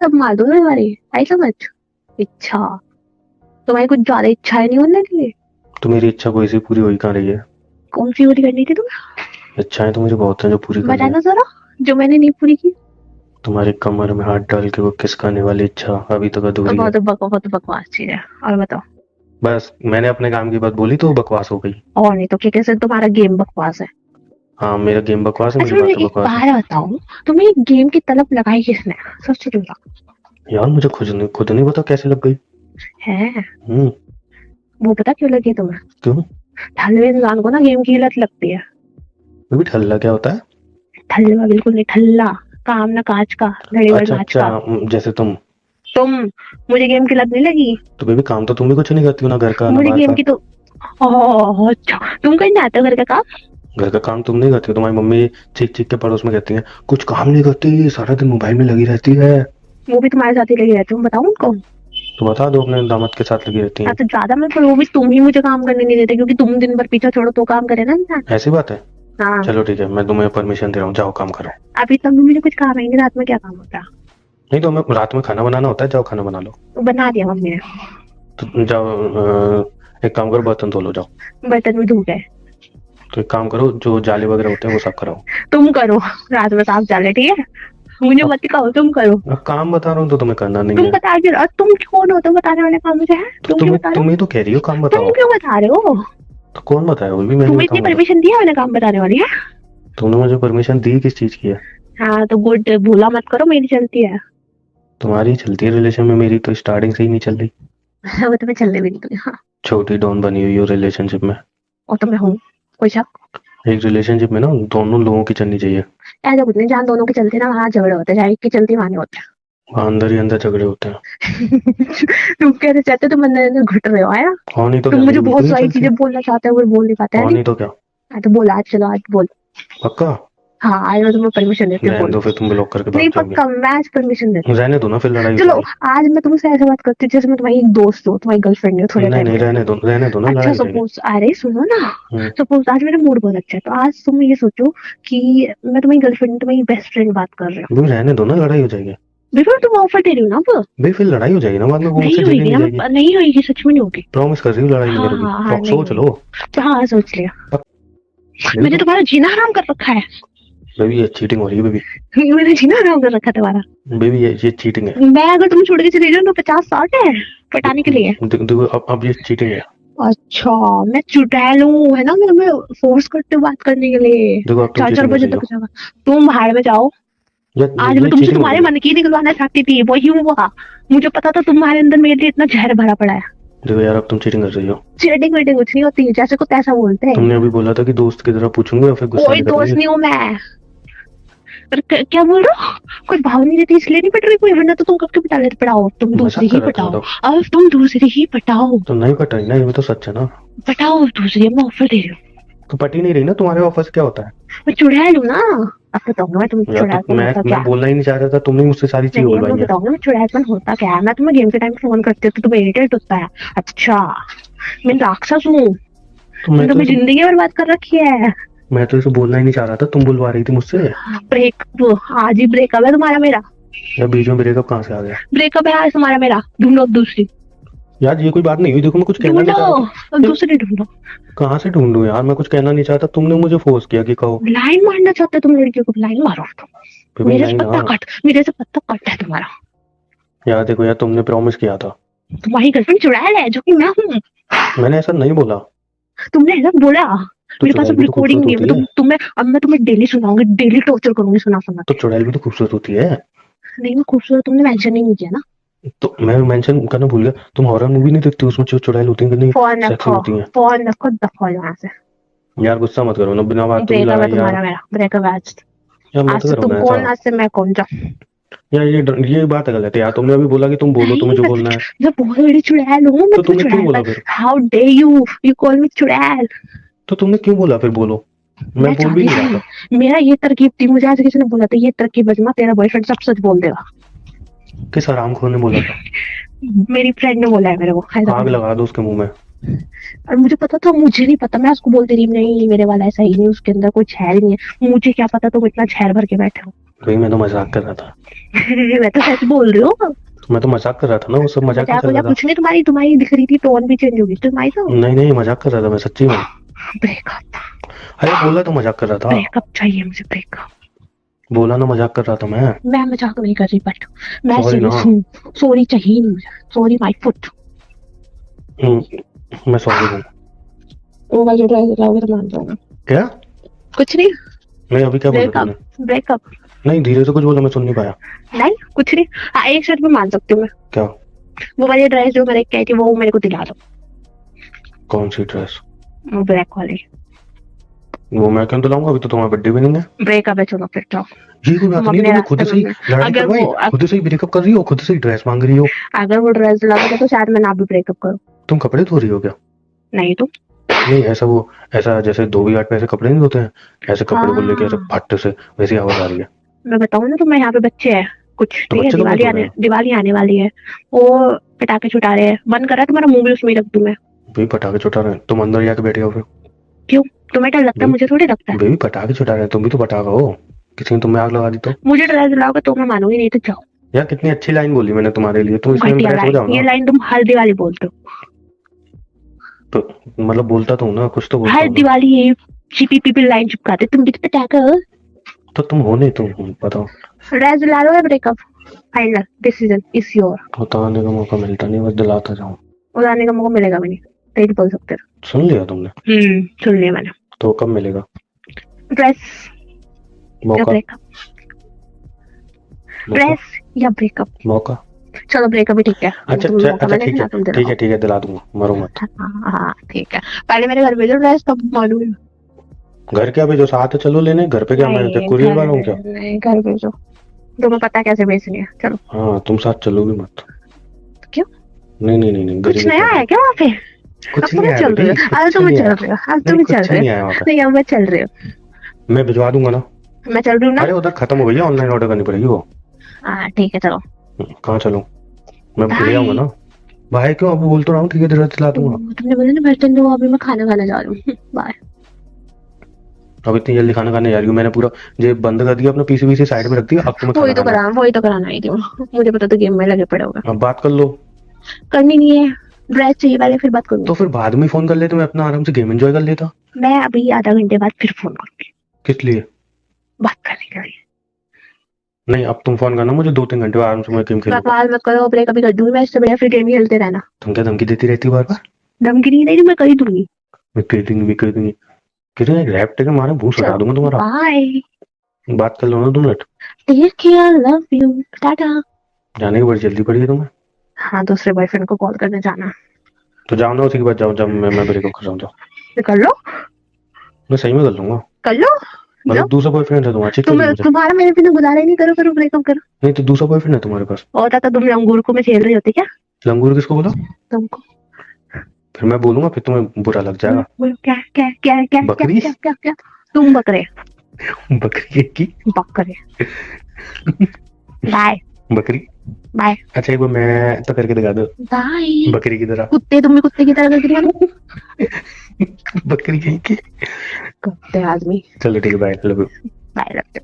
सब मार दो हमारी, आई समझ। इच्छा तुम्हारी कुछ ज्यादा इच्छाएं नहीं होने के लिए? तो मेरी इच्छा कोई सी पूरी हुई कहाँ रही है? कौन सी पूरी करनी थी तुम्हें? इच्छाएं तो मुझे बहुत हैं जो पूरी करनी है। बताना जरा, जो मैंने नहीं पूरी की। तुम्हारी कमर में हाथ डाल के वो किस खाने वाली इच्छा अभी तक अधूरी है। बहुत बकवास चीज है। और बताओ। बस मैंने अपने काम की बात बोली तो बकवास हो गई। और नहीं तो क्या, कैसे तुम्हारा गेम बकवास है? हाँ मेरा गेम बकवास है, अच्छा मेरी मुझे बात एक बकवास है। बात बताओ, तुम्हें एक गेम की तलब लगाई किसने? सच बोलो। यार मुझे खुद नहीं पता कैसे लग गई। है हम्म। वो पता क्यों लगी तुम्हें? क्यों? ठल्ले इंसान को ना गेम की लत लगती है। अभी ठल्ला क्या होता है? ठल्ला बिल्कुल नहीं, ठल्ला काम ना काज का, घड़ी भर अच्छा नाच का। जैसे तुम, मुझे गेम की लत नहीं लगी। तो बेबी काम तो तुम भी कुछ नहीं करती हो, ना घर का ना मुझे बाहर गेम का। की तो अच्छा, तुम कहीं जाते हो घर का काम? घर का काम तुम नहीं करती हो, तुम्हारी मम्मी चीख चीख के पड़ोस में कहती है कुछ काम नहीं करती, सारा दिन मोबाइल में लगी रहती है। वो भी तुम्हारे साथ ही लगी रहती हूँ, बताऊँ उनको? तो बता दो अपने दामाद के साथ लगी रहती हाँ है। तो ज्यादा मैं, पर वो भी तुम ही मुझे काम करने नहीं देते, क्योंकि तुम दिन भर पीछा छोड़ो तो काम करे ना इंसान। ऐसी बात है? हाँ चलो ठीक है, मैं तुम्हें परमिशन दे रहा हूँ, जाओ काम करो। अभी तक भी मुझे कुछ काम है नहीं, रात में क्या काम होता है? नहीं तो हमें रात में खाना बनाना होता है, जाओ खाना बना लो। तो बना दिया मम्मी ने। तो जाओ एक काम करो, बर्तन धो लो जाओ। बर्तन भी धो गए। तो एक काम करो, जो जाले वगैरह होते हैं वो साफ कराओ। तुम करो, रात में साफ जाले, ठीक है? मुझे मत कहो, तुम करो। अब काम बता रहा हूँ तो तुम्हें करना नहीं तुम है। बता क्यों, और तुम कौन हो तो बताने वाले काम मुझे है? तो तुम क्यों बता रहे तुम ही तो कह रही हो काम हो? तुम बताओ। क्यों बता रहे हो? तो कौन बताया? वो भी मैं नहीं तुम्हें इतनी बताऊंगा तो। परमिशन दिया मैंने काम बताने वाली है? तुमने मुझे परमिशन दी किस चीज की है? हाँ तो गुड, भूला मत करो, मेरी चलती है। तुम्हारी चलती है रिलेशन में, मेरी तो स्टार्टिंग से ही नहीं चल रही। वो तुम्हें चलने भी नहीं दूंगी, हाँ। छोटी डॉन बनी हुई हो रिलेशनशिप में। और तो मैं हूँ, कोई शक? एक रिलेशनशिप में ना दोनों लोगों की चलनी चाहिए। ऐसा कुछ नहीं, जहाँ दोनों के चलते ना वहाँ झगड़े होते हैं, जहाँ एक की चलती वहाँ नहीं होते। वहाँ अंदर ही अंदर झगड़े होते हैं। तुम कहते चाहते हो, तुम अंदर अंदर घुट रहे हो आया। हाँ नहीं तो तुम क्या, मुझे मुझे बहुत बिल्कुल नहीं सारी चलती। चीजें बोलना चाहते हो, वो बोल नहीं पाते हैं हाँ नहीं। नहीं तो क्या। हाँ तो बोल, आज चलो आज बोल। पक्का? हाँ आज मैं तुम्हें परमिशन देती हूँ, रहने बोल। दो फिर, तुम ब्लॉक करके नहीं भाग जाओगे। पक्का, मैं आज परमिशन देती रहने दो ना, फिर लड़ाई हूँ। हो चलो जाएगी। आज मैं तुमसे ऐसे बात करती हूँ जैसे मैं तुम्हारी एक दोस्त हूँ, तुम्हारी गर्लफ्रेंड हूँ थोड़े नहीं टाइम नहीं, के लिए। रहने दो ना, अच्छा लड़ाई हो जाएगी। सपोज, अरे सुनो ना, हम्म। सपोज आज मेरा मूड बहुत अच्छा है, तो आज तुम ये सोचो कि मैं तुम्हारी गर्लफ्रेंड, तुम्हारी बेस्ट फ्रेंड बात कर रही हूँ। भाई रहने दो ना, लड़ाई हो जाएगी। बिल्कुल तुम ऑफर दे रही हो ना अब। भाई फिर लड़ाई हो जाएगी ना बाद में, वो नहीं मुझसे झेली होगी नहीं ना, जाएगी। नहीं होगी, सच में नहीं होगी। प्रॉमिस कर रही हूँ, लड़ाई नहीं हाँ करोगी। हाँ हाँ, नहीं सोच लो। होगी। हाँ सोच लिया। बेबी मैंने तो तुम्हारा जीना हराम कर रखा है। बेबी ये चीटिंग हो रही है बेबी। मैंने जीना हराम कर रखा है तुम्हारा। बेबी ये चीटिंग है। मैं अगर तुम छोड़ के चली जाऊँ तो 50-60 है पटाने के लिए। देखो अब ये चीटिंग है। अच्छा, मैं चुड़ैल हूँ है ना, मैं फोर्स करते हो बात करने के लिए। देखो अब तुम 4-4 चीटिंग कर बजे रही हो। तक जाओ। तुम बाहर में जाओ। आज मैं ये तुमसे चीटिंग हो तुम्हारे रही है। मन की निकलवाना चाहती थी, वही हुआ। मुझे पता था तुम्हारे अंदर मेरे लिए इतना जहर भरा पड़ा है। देखो यार अब तुम चीटिंग कर रही हो। चीटिंग वीटिंग कुछ नहीं होती, जैसे को तैसा बोलते हैं। तुमने अभी बोला था कि दोस्त की तरह पूछूंगा और फिर गुस्सा कोई नहीं दोस्त करोगे। नहीं हूँ मैं। पर क्या बोल रहे हो? कोई भाव नहीं देती इसलिए नहीं पट रही कोई, वरना तो तुम कब के पटा लेते। पटाओ तुम, दूसरी मजाक कर ही रहा था पटाओ। तो। अब तुम दूसरी ही पटाओ। तो नहीं पट रही ना, ये भी तो सच है ना। पटाओ दूसरी, मैं ऑफर दे रही हूँ। तो पट ही नहीं रही ना, तुम्हारे ऑफर से क्या होता है? मैं चुड़ैल हूँ ना। अब बताऊंगा मैं तुम यार तो चुड़ैलपन होता क्या। मैं बोलना ही नहीं चाह रहा था, तुमने मुझसे सारी चीजें नहीं मैं बुलवाई है। बताऊंगा मैं चुड़ैलपन होता क्या है। मैं तुम्हें गेम के टाइम फोन करती हूँ तो तुम्हें इरिटेट होता है। अच्छा, मैं राक्षस हूँ। तो मैं तो तुम्हें जिंदगी बर्बाद कर रखी है। मैं तो इसे बोलना ही नहीं चाह रहा था, तुम बुलवा रही थी मुझसे। ब्रेक, आज ही ब्रेकअप है तुम्हारा मेरा। यार बीच में ब्रेकअप कहाँ से आ गया? ब्रेकअप है आज तुम्हारा मेरा, ढूंढो दूसरी। यार ये कोई बात नहीं हुई, देखो मैं कुछ कहना नहीं चाह रहा था। ढूंढो दूसरी ढूंढो। कहाँ से ढूंढूं यार, मैं कुछ कहना नहीं चाहता, तुमने मुझे फोर्स किया कि कहो। लाइन मारना चाहते हो तुम लड़कियों को, लाइन मारो तुम। बेबी मेरे से नहीं पत्ता ना। कट, मेरे से पत्ता कट है तुम्हारा। यार देखो यार, तुमने प्रॉमिस किया था। तुम्हारी गर्लफ्रेंड चुड़ैल है जो कि मैं हूँ। मैंने ऐसा नहीं बोला। तुमने ऐसा बोला। तो मेरे पास चुड़ैल अब भी तो रिकॉर्डिंग खूबसूरत नहीं है, होती है। अब मैं तुम्हें डेली डेली टॉर्चर करूंगी सुना सुना तो के। चुड़ैल भी तो खूबसूरत होती है। नहीं मैं खूबसूरत, तुमने मेंशन ही नहीं किया ना। तो मैं मेंशन करना भूल गया। तुम हॉरर मूवी नहीं देखती, उसमें जो चुड़ैल होती है कितनी फोन सेक्सी रखो, होती है। फोन रखो, दफा हो यहाँ से। यार गुस्सा मत करो ना, बिना बात तो भी ब्रेकअप है लड़ाई यार। तुम्हारा मेरा, ब्रेकअप है आज। यार मत आज से करो तुम ना ऐसा। कौन, आज से मैं कौन, जा। यार ये बात गलत है यार, तुमने अभी बोला कि तुम बोलो, तुम्हें जो नहीं बोलना है। मैं बहुत बड़ी चुड़ैल हूँ, मैं तो तुम्हें तुमने क्यों बोला चुड़ैल। फिर? हाउ डे यू कॉल मी चुड़ैल। तो तुमने क्यों बोला फिर, बोलो। मैं बोल भी चाहती नहीं रहा था। थी, मेरा ये तरकीब थी, मुझे आज किसी ने बोला था ये तरकीब आजमा, तेरा बॉयफ्रेंड सब सच बोल देगा। किस हरामखोर ने बोला था? मेरी फ्रेंड ने बोला है मेरे को, आग लगा दो उसके मुंह में। और मुझे पता था, मुझे नहीं पता, मैं उसको बोलती रही नहीं मेरे वाला ऐसा ही नहीं, उसके अंदर कोई छेड़ नहीं है। मुझे क्या पता तुम इतना छेड़ भर के बैठे हो। भाई मैं तो मजाक कर रहा था। मैं तो सच बोल रही हूँ। मैं तो मजाक कर रहा था ना, वो सब मजाक में मजाक चल वजाक रहा था। कुछ नहीं, तुम्हारी तुम्हारी दिख रही थी, टोन भी चेंज होगी तुम्हारी तो। नहीं नहीं, मजाक कर रहा था मैं सच्ची में। ब्रेकअप, अरे बोला तो मजाक कर रहा था। ब्रेकअप चाहिए मुझे, ब्रेकअप। बोला ना मजाक कर रहा था मैं। मैं मजाक नहीं कर रही, बट मैं सॉरी ना। सीरियस हूँ। सॉरी चाहिए नहीं मुझे, सॉरी माय फुट। मैं सॉरी हूँ। वो वाली ड्राइव लाओगे तो मान जाऊंगा। क्या? कुछ नहीं। नहीं अभी क्या बोला ब्रेकअप, तुमने? ब्रेकअप। नहीं धीरे से कुछ बोला, मैं सुन नहीं पाया। नहीं कुछ नहीं। हाँ एक शर्ट में मान सकती हूँ मैं। क्या? वो वाली ड्रेस जो मैंने कही थी वो मेरे को दिला दो। कौन सी ड्रेस? वो ब्लैक वाली। वो मैं क्यों दिलाऊंगा, अभी तो तुम्हारा बर्थडे भी नहीं है। ब्रेकअप है, चलो फिर जाओ। ये कोई बात तुम नहीं, अपने तुमने रास्ते खुद से ही में। लड़ाई अगर करवाई, वो खुद से ही ब्रेकअप कर रही हो, खुद से ही ड्रेस मांग रही हो। अगर वो ड्रेस दिला दोगे तो शायद मैं ना भी ब्रेकअप करूँ। तुम कपड़े धो रही हो क्या? नहीं तो। नहीं ऐसा वो, ऐसा जैसे धोबी घाट पे ऐसे कपड़े नहीं धोते हैं, ऐसे कपड़े को लेके ऐसे हाँ फट से वैसी आवाज आ रही है। मैं बताऊँ ना, तो मैं यहाँ पे बच्चे हैं कुछ, तो ठीक है, बच्चे कपड़े धो रहे हैं? दिवाली आने वाली है। वो पटाखे छुटा रहे हैं, मन कर रहा है तुम्हारा मुंह भी उसमें ही रख दूं मैं। बेबी पटाखे छुटा रहे हैं, तुम अंदर जाके बैठे हो फिर। क्यों? तुम्हें डर लगता है, मुझे थोड़ी लगता है। बेबी पटाखे छुटा रहे हैं, तुम भी तो पटाखा हो, किसी ने तुम्हें आग लगा दी तो। मुझे ड्रेस दिलाओगे तो मैं मानूंगी, नहीं तो जाओ। यार कितनी अच्छी लाइन बोली मैंने तुम्हारे लिए, तुम इसमें घटिया इम्प्रेस हो जाओ लाइन, ये ना। लाइन तुम हर दिवाली बोलते हो। तो मतलब बोलता तो हूँ ना, कुछ तो बोलता हर हूँ ना। दिवाली ये चीपी पीपी लाइन चिपकाते तुम भी तो पटाखा। तो तुम हो नहीं, तुम हो, बताओ। ड्रेस दिला लो या breakup, final decision is your. बताने का मौका मिलता नहीं, बस दिलाता जाऊँ। उड़ाने का मौका मिलेगा भी नहीं, तेरी बोल सकते हो। सुन लिया तुमने? सुन लिया मैंने। तो कब मिलेगा ड्रेस या मौका? ब्रेकअप, मौका? ड्रेस या ब्रेकअप। मौका? चलो ब्रेकअप ही ठीक है। अच्छा तुम अच्छा मौका अच्छा, मैंने ठीक है ना, तुम ठीक दिलाओ। है ठीक है, दिला दूंगा, मरो मत। हाँ ठीक है, पहले मेरे घर भेजो ड्रेस तब मालूम। घर क्या भेजो, साथ है चलो लेने, घर पे क्या मैं क्या नहीं कुरियर वाला हूँ क्या? नहीं, घर भेजो, तुम्हें पता है कैसे भेजनी है, चलो। हाँ तुम साथ चलोगी मत। क्यों? नहीं नहीं नहीं नहीं, कुछ गरीबी नया कर है क्या वहाँ पे? अब कुछ तुम नहीं आया चल रहे बेबी, हो, अब कुछ तुम नहीं चल आया। रहे हो, अब नहीं तुम कुछ चल रहे नहीं हो। आया वहाँ पे। नहीं अब मैं चल रही हूँ, मैं भिजवा दूंगा ना। मैं चल रही हूँ ना। अरे उधर खत्म हो गई है, ऑनलाइन ऑर्डर करनी पड़ेगी वो। हाँ ठीक है चलो। कहाँ चलूं? मैं ले बाय। आऊंगा ना। भाई क्यों, अब बोल तो रहा हूँ, ठीक है दिला दिला दूंगा। तुमने बोला ना बर्तन दो, अभी मैं खाना खाने जा रही हूँ। बाय। अब इतनी जल्दी खाना खाने जा रही हूँ, मैंने पूरा ये बंद कर दिया, अपना पीसी पीसी साइड में रख दिया, अब तुम्हें खाना खाना है। वही तो कराना ही थी, मुझे पता तो गेम में लगे पड़े होगा। अब बात कर लो। करनी नहीं है, ड्रेस चाहिए पहले फिर बात करूंगी। तो फिर बाद में फोन कर लेते, मैं अपना आराम से गेम एंजॉय कर लेता। मैं अभी आधा घंटे बाद फिर फोन करूंगी, किस लिए? बात करने के लिए। नहीं अब तुम फोन करना मुझे, 2-3 घंटे बाद आराम से मैं गेम खेलूंगा। बकवास मत करो, ब्रेक अभी कर दूंगी मैं, इससे बढ़िया फिर गेम ही खेलते रहना। तुम क्या धमकी देती रहती हो बार बार? धमकी नहीं देगी, मैं कर ही दूंगी। मैं कर दूंगी, भी कर दूंगी, कितने रैप टेके मारे भूस हटा दूंगा तुम्हारा। बाय। बात कर लो ना 2 मिनट। Take care, love you, tata. जाने की बड़ी जल्दी पड़ी है तुम्हें। हाँ दूसरे बॉयफ्रेंड को कॉल करने जाना। तो जाओ ना, उसी के बाद जाओ, जब मैं ब्रेकअप कर रहा हूँ तो। कर लो, मैं सही में कर लूंगा। कर लो। मतलब दूसरा बॉयफ्रेंड है तुम्हारा, चेक कर मुझे। तुम्हारा मेरे बिना गुजारा ही नहीं, करो करो ब्रेकअप करो। नहीं तो दूसरा बॉयफ्रेंड है तुम्हारे पास? होता तो तुम लंगूर को मैं खेल रही होती क्या? लंगूर किसको बोला? तुमको। फिर मैं बोलूंगा, फिर तुम्हें बुरा लग जाएगा। क्या क्या क्या क्या बकरी? क्या क्या क्या? तुम बकरे, बकरी की? बकरे। बाय। बकरी? बाय। अच्छा एक बार मैं तो करके दिखा दो, बाय। बकरी की तरह। कुत्ते, तुम भी कुत्ते की तरह करके दिखा। बकरी की? कुत्ते आदमी। चलो ठीक है, बाय, लव यू। बाय, रखते।